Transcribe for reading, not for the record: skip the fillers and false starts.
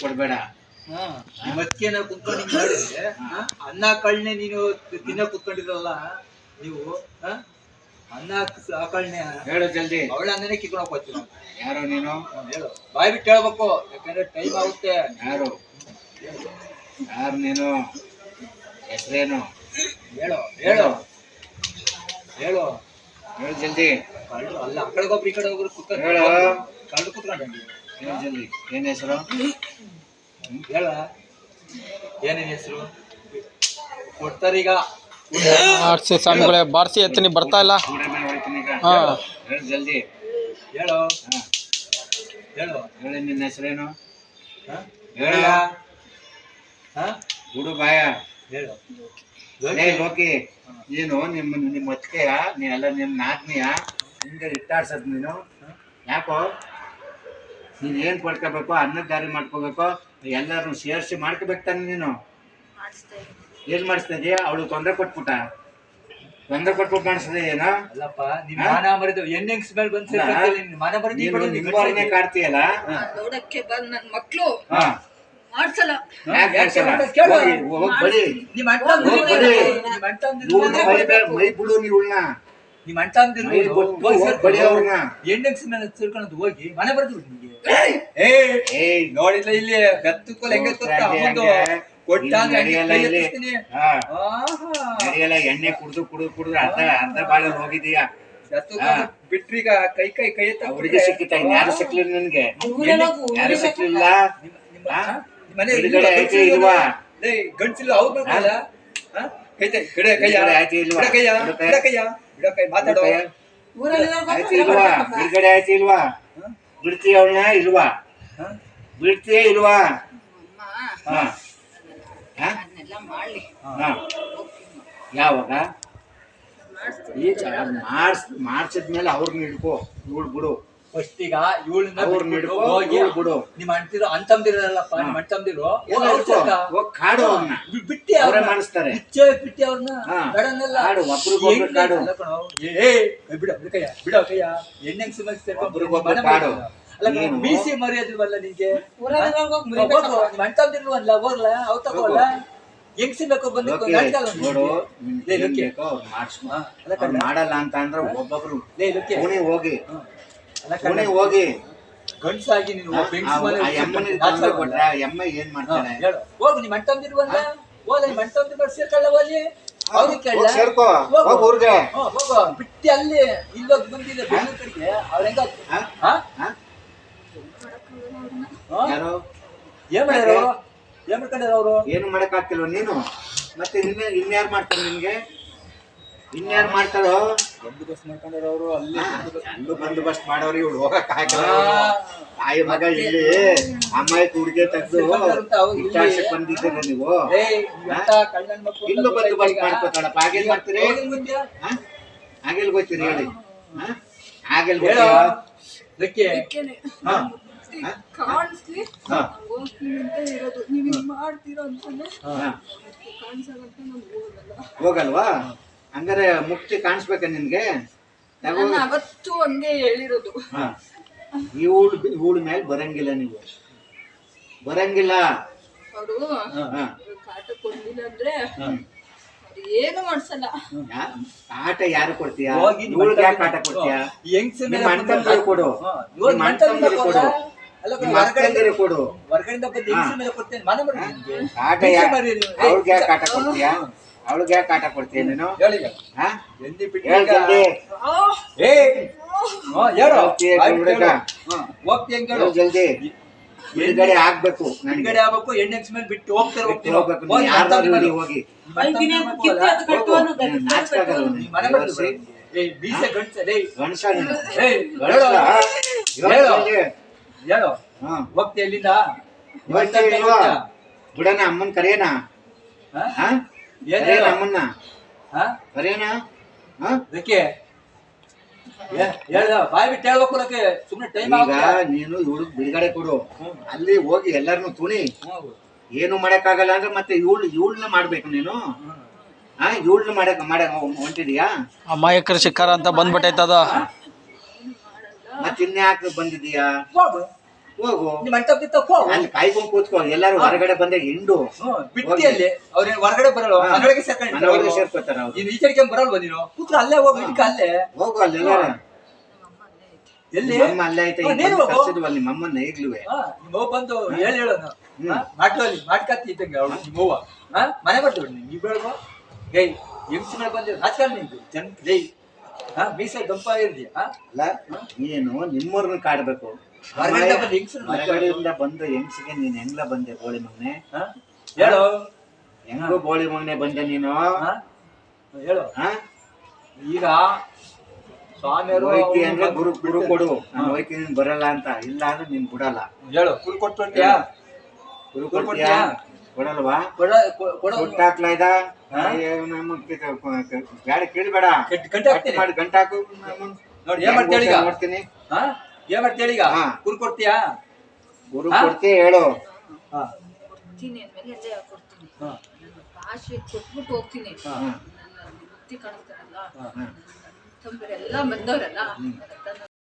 ಕೊಡ್ಬೇಡ. ಇವತ್ತಿಗೆ ನಾವು ಕುತ್ಕೊಂಡು ಹಿಂಗ್ ಮಾಡಿದ್ರೆ ಅನ್ನ ಕಳ್ನೆ ನೀನು ತಿನ್ನ ಕುತ್ಕೊಂಡಿರಲ್ಲ ನೀವು. ಅನ್ನ ಕಳ್ನೆ ಹೇಳು ಜಲ್ದಿ. ಅವಳ ಅನ್ನನೇ ಕಿತ್ಕೊಂಡು ಹೋಗ್ತೀವಿ ನಾವು. ಯಾರು ನೀನು? ಹೇಳು, ಬಾಯ್ ಬಿಟ್ಟು ಹೇಳ್ಬೇಕು, ಯಾಕಂದ್ರೆ ಟೈಮ್ ಆಗುತ್ತೆ. ಯಾರು ನೀನು? ಹೆಸರೇನು? ಹೇಳು ಹೇಳು ಹೇಳು ಹೇಳು ಜಲ್ದಿ. ಕಳ್ರು ಅಲ್ಲ, ಆ ಕಡೆಗೆ ಒಬ್ರು ಈ ಕಡೆ ಒಬ್ರು ಕುತ್ಕೊಂಡು ಹೇಳು. ಕಳ್ರು ಕುತ್ಕೊಂಡ್ರಿ. ಹೇಳು ಜಲ್ದಿ. ಏನ್ ಹೆಸರು? ಹೇಳ, ಏನೇನ್ ಹೆಸರು ಕೊಡ್ತಾರೀಗ? ಆರ್ಸಿ ಸ್ವಾಮಿಗಳೇ, ಬಾರ್ಸಿ ಎತ್ತೀನಿ, ಬರ್ತಾ ಇಲ್ಲ. ಹೇಳು ಜಲ್ದಿ. ಹೇಳು ಹೇಳು ಹೇಳಿ, ನಿನ್ನ ಹೆಸರೇನು? ಹೇಳ ಹುಡು ಬಾಯ. ಹೇಳು. ಲೋಕಿ, ನೀನು ನಿಮ್ಮ ಅತ್ತಿಗೆಯ ನೀನೆಲ್ಲ ನಿಮ್ಮ ನಾದ್ನಿಯ ಹಿಂಗೆ ಇಟ್ಟಾಡ್ಸದ್ ನೀನು. ಯಾಕೋ ನೀನು ಏನು ಪಡ್ಕೋಬೇಕು, ಅನ್ನದ ದಾರಿ ಮಾಡ್ಕೋಬೇಕು, ಎಲ್ಲರೂ ಸೇರಿಸಿ ಮಾಡ್ಕೋಬೇಕು ತಾನೆ ನೀನು. ಏನು ಮಾಡಿಸ್ತಾ ಇದೀಯ? ಅವಳು ತೊಂದರೆ ಕೊಟ್ಬಿಟ್ಟು ಮಾಡಿಸ್ತದೆ ಏನೋ. ಅಲ್ಲಪ್ಪ, ನಿನ್ ಮಾನ ಮರಿದು ಹೆಣ್ಣೆಂಗ್ಸ್ ಮೇಲೆ ಬಂದ್ ಮಾನ ಮರಿದು ನಿಮ್ಮವರನ್ನೇ ಕಾಡ್ತೀಯಲ್ಲ. ನೋಡಕ್ಕೆ ಬಂದ್ ನನ್ ಮಕ್ಳು ಹಾ, ಮಾಡ್ಸಲ್ಲ. ಮೈ ಬಿಡು ನೀವುಳ್ನ. ನಿಮ್ ಅಣ್ಣ ಹೆಣ್ಣೆಂಗ್ಸ್ ಮೇಲೆ ಸೇರ್ಕೊಂಡು ಹೋಗಿ ಮನೆ ಬರ್ತೀವಿ ನಿಮ್ಗೆ. ನೋಡಿಲ್ಲ ಇಲ್ಲಿ ಬೆತ್ತುಕೋಲ್ ಹೆಂಗೆ ಎಣ್ಣೆ ಕುಡ್ದು ಅರ್ಧ ಬಾಳ ಹೋಗಿದೀಯ. ಬಿಟ್ರೀಗ ಕೈ ಅವ್ರಿಗೆ ಸಿಕ್ಕಿತ, ಯಾರು ಸಿಕ್ಲಿಲ್ಲ ನಿನ್ಗೆ? ಯಾರು ಸಿಕ್ಲಿಲ್ಲ? ಇಲ್ವಾ? ಗಂಡ್ಸಿಲ್ಲ ಅವ್ರು ಮಾತಾಡೋ ಇಲ್ವಾ? ಬಿಡುಗಡೆ ಆಯ್ತು ಇಲ್ವಾ? ಬಿಡ್ತೀಯ ಅವಳನ್ನ ಇಲ್ವಾ? ಬಿಡ್ತೀಯ ಇಲ್ವಾ? ಯಾವಾಗ ಮಾಡ್ಸಿದ್ಮೇಲೆ ಅವ್ರನ್ನ ಹಿಡ್ಕೋ, ಇವಳು ಬಿಡು. ಫಸ್ಟ್ ಈಗ ಇವಳನ್ನ ಬಿಡು. ನಿಮ್ ಅಂಟಿರೋ ಅಂತಂದಿರಲ್ಲಪ್ಪ, ನಿಮ್ ಅಂತಂದಿರು ಕಾಡು ಅವ್ರನ್ನ ಬಿಟ್ಟಿ ಅವರೇ ಮಾಡಿಸ್ತಾರೆ. ಬಿಟ್ಟಿ ಅವ್ರನ್ನ ಬಿಡಕಯ್ಯ ಹೆಣ್ಣೆಂಗ್ ಬೀಸಿ ಮರ್ಯಾದಿಲ್ವಲ್ಲ ನಿನ್ಗೆ? ನಿಮ್ ಅಂತಂದಿರ್ವಲ್ಲ, ಹೋಗ್ಲ ಅವ್ ತಗೋಲ್ಲ. ಹೆಂಗ್ಸಿಬೇಕು ಬಂದು ಮಾಡಲ್ಲ ಅಂತ ಅಂದ್ರೆ ಒಬ್ಬೊಬ್ರು ಹೋಗಿ ಹೋಗಿ ಗಂಡ್ಸಾಗಿ ನೀನು ಎಮ್ಮ ಏನ್ ಮಾಡ್ತಾನೆ? ಹೋಗು, ನಿಮ್ ಅಂತಂದಿರುವಲ್ಲ, ಹೋದ ನಿಮ್ ಅಂತಂದಿರ್ ಸೇರ್ಕೊಳ್ಳ ಹೋಗಿ ಅವ್ರಿಗೆ ಕೇಳ. ಸೇರ್ಕೋ, ಊರ್ಗೆ ಹೋಗು. ಬಿಟ್ಟಿ ಅಲ್ಲಿ ಇಲ್ಲೋಗಿ ಬಂದಿದೆ ಬೆಂಗಳೂರು ಕಡೆಗೆ. ಅವ್ರ ಹೆಂಗ ಏನ್ ಮಾಡ್ಯಾರ? ಏನ್ ಮಾಡ್ಕೊಂಡ್ಯಾರ ಅವರು? ಏನು ಮಾಡಕ್ ಆಗ್ತಿಲ್ವ ನೀನು? ಮತ್ತೆ ಇನ್ಯಾರು ಮಾಡ್ತಾರೆ ನಿನ್ಗೆ? ಇನ್ಯಾರು ಮಾಡ್ತಾರೋ? ಬಂದೋಬಸ್ತ್ ಮಾಡ್ಕೊಂಡ್ಯಾರ ಅವರು. ಅಲ್ಲೂ ಬಂದೋಬಸ್ತ್ ಮಾಡೋರು. ಇವಳು ಹೋಗಕ್ ಆಗಲ್ಲ. ತಾಯಿ ಮಗ ಇಲ್ಲಿ ಅಮ್ಮಾಯಿ ಹುಡುಗಿ ತೆಗ್ದು ಬಂದಿದ್ದೀರ ನೀವು. ಇಲ್ಲೂ ಬಂದೋಬಸ್ತ್ ಮಾಡ್ಕೋತಾಳಪ್ಪ. ಆಗೇಲ್ ಮಾಡ್ತೀರಿ? ಆಗೇಲ್ ಗೊತ್ತೀರಿ ಹೇಳಿ? ಆಗೇಲ್ ಕಾಣಿಸ್ಲಿ ಹೋಗ್ತೀನಿ ಅಂತ ಇರೋದು. ನೀವ್ ಹಿಂಗ್ ಮಾಡ್ತೀರಾ ಅಂತಾನೆ ಹೋಗಲ್ವಾ? ಹಂಗಾರೆ ಮುಕ್ತಿ ಕಾಣಿಸ್ಬೇಕ ನಿನ್ಗೆ? ನಾನು ಅವತ್ತು ಹಂಗೆ ಹೇಳಿರೋದು. ಇವಳ ಮೇಲೆ ಬರಂಗಿಲ್ಲ, ನೀವು ಬರಂಗಿಲ್ಲ. ಅವರು ಕಾಟ ಕೊಡ್ಲಿಲ್ಲ ಅಂದ್ರೆ ಏನು ಮಾಡ್ಸಲ್ಲ. ಕಾಟ ಯಾರು ಕೊಡ್ತೀಯಾ? ಇವಳಿಗೆ ಯಾಕೆ ಕಾಟ ಕೊಡ್ತೀಯಾ? ನಿಮ್ಮ ಅಣ್ತಂದಿರು ಕೊಡು, ನಿಮ್ಮ ಅಣ್ತಂದಿರು ಕೊಡು, ನಿಮ್ಮ ಅಕ್ಕಂದಿರು ಕೊಡು. ಹೊರಗಡೆಯಿಂದ ಕಾಟ ಅವ್ಳಿಗೆ ಯಾಕೆ ಕಾಟ ಕೊಡ್ತೀಯಾ? ಅವಳಿಗೆ ಯಾಕೆ ಕಾಟ ಕೊಡ್ತೀಯ ನೀನು? ಜಲ್ದಿ ಬಿಡುಗಡೆ ಆಗ್ಬೇಕು. ಬಿಡುಗಡೆ ಆಗ್ಬೇಕು. ಹೆಣ್ಣೆಕ್ಸ್ ಮೇಲೆ ಬಿಟ್ಟು ಹೋಗ್ತಾರೆ. ಹೋಗಿ ಹೋಗ್ತಿ ಎಲ್ಲಿಂದ? ಬಿಡಣ ಅಮ್ಮನ್ ಕರೆಯನ? ಅಮ್ಮನ್ನ ಕರೆಯನ? ಬಾಯ್ ಬಿಟ್ಟು ಹೇಳ್ಬೇಕು. ಸುಮ್ನೆ ಟೈಮ್ ಈಗ ನೀನು ಇವಳು ಬಿಡುಗಡೆ ಕೊಡು. ಅಲ್ಲಿ ಹೋಗಿ ಎಲ್ಲಾರನು ತುಣಿ. ಏನು ಮಾಡಕ್ಕಾಗಲ್ಲ ಅಂದ್ರೆ ಮತ್ತೆ ಇವಳನ್ನ ಮಾಡ್ಬೇಕು ನೀನು. ಇವಳನ್ನ ಮಾಡಕ್ ಹೊಂಟಿದ್ಯಾ? ಅಮಾಯಕರ ಶಿಕಾರ ಅಂತ ಬಂದ್ಬಿಟ್ಟೈತದ. ಮತ್ತೆ ಇನ್ಯಾಕೆ ಬಂದಿದೀಯಾ? ಹೋಗು ನಿಮ್ಮ ಮಂಟಪದ ತಪ್ಪು ಅಲ್ಲಿ ಕಾಯ್ಕೊಂಡ್ ಕೂತ್ಕೋ. ಎಲ್ಲಾರು ಹೊರಗಡೆ ಬಂದ್ರೆ ಹಿಂಡು ಬಿಟ್ಟಿ ಅಲ್ಲಿ ಅವ್ರೇನ್ ಹೊರಗಡೆ ಬರಲ್ವ ಮನೆಯೊಳಗೆ ಮನೆಯೊಳಗೆ ಸೇರ್ಕೋತಾರ ಅವ್ರು. ನೀನು ಈಚೆಗೆ ಬರಲ್ವ ನೀನು ಕೂತ್ರು ಅಲ್ಲೇ ಹೋಗಿ ಇಟ್ಕ ಅಲ್ಲೇ ಹೋಗು ಅಲ್ಲೆಲ್ಲಾರ ಎಲ್ಲಿ ನಮ್ಮ ಅಲ್ಲೇ ಐತೆ. ನೀನು ಹೋಗು. ಕರ್ಸಿದ್ವಲ್ಲ ನಿಮ್ಮ ಅಮ್ಮನ್ನ ಈಗ್ಲುವೆ. ನಿಮ್ಮವ್ವ ಬಂದು ಹೇಳೋಣ ಮಾಡ್ಲಿ ಮಾಡ್ಕತ್ತಿ ಇದ್ದಂಗೆ ಅವಳು ನಿಮ್ಮವ್ವ ಮನೆ ಬರ್ತೀವಿ ನೀವು ಬೆಳಗು ಗೈ ಹೆಂಗ್ಸ್ ಮೇಲೆ ಬಂದಿರೋ ರಾಜಕಾರಣ ನಿಂತು ಜನ ಗೈ ಮೀಸೆ ಗಂಪ ಇರ್ದಿ ಅಲ್ಲ ನೀನು ನಿಮ್ಮವ್ರನ್ನ ಕಾಡ್ಬೇಕು. ಹೊರಗಡೆ ಬಂದು ಹೆಂಗ್ಸ್ರು ಹೊರಗಡೆಯಿಂದ ಬಂದು ಹೆಂಗ್ಸಿಗೆ ನೀನ್ ಹೆಂಗ್ಲ ಬಂದೆ ಬೋಳಿ ಮಗನೆ? ಹೇಳು ಹೆಂಗೋ ಬೋಳಿ ಮಗನೆ ಬಂದೆ ನೀನು? ಹೇಳು ಈಗ ಸ್ವಾಮಿಯವರು ಹೋಯ್ತಿ ಅಂದ್ರೆ ಗುರು ಕೊಡು. ನಾನು ಹೋಯ್ತಿ ನೀನ್ ಬರಲ್ಲ ಅಂತ. ಇಲ್ಲ ಅಂದ್ರೆ ನೀನ್ ಬಿಡಲ್ಲ. ಹೇಳು ಕುರು ಕೊಟ್ಬಿಡ್ತೀಯಾ? ಗುರು ಕೊಡ್ತೀಯಾ? ಕೊಡಲ್ವಾ? ಕೊಟ್ಟಾಕ್ಲ ಇದ ಗಾಡಿ ಕೇಳಬೇಡ. ಮಾಡಿ ಗಂಟಾಕು ನೋಡಿ ಏನ್ ಮಾಡ್ತೇಳಿ ಈಗ ನೋಡ್ತೀನಿ. ಏನ್ ಮಾಡ್ತೇಳಿ ಈಗ ಕುರು ಕೊಡ್ತೀಯಾ? ಗುರು ಕೊಡ್ತೀಯ ಹೇಳು. ಕೊಡ್ತೀನಿ ಅಂದ್ಮೇಲೆ ಎಲ್ಲ ಕೊಡ್ತೀನಿ. ಭಾಷೆ ಕೊಟ್ಬಿಟ್ಟು ಹೋಗ್ತೀನಿ. ನನ್ನ ವೃತ್ತಿ ಕಾಣಿಸ್ತಾರಲ್ಲ, ತಂಬರೆಲ್ಲ ಬಂದವರಲ್ಲ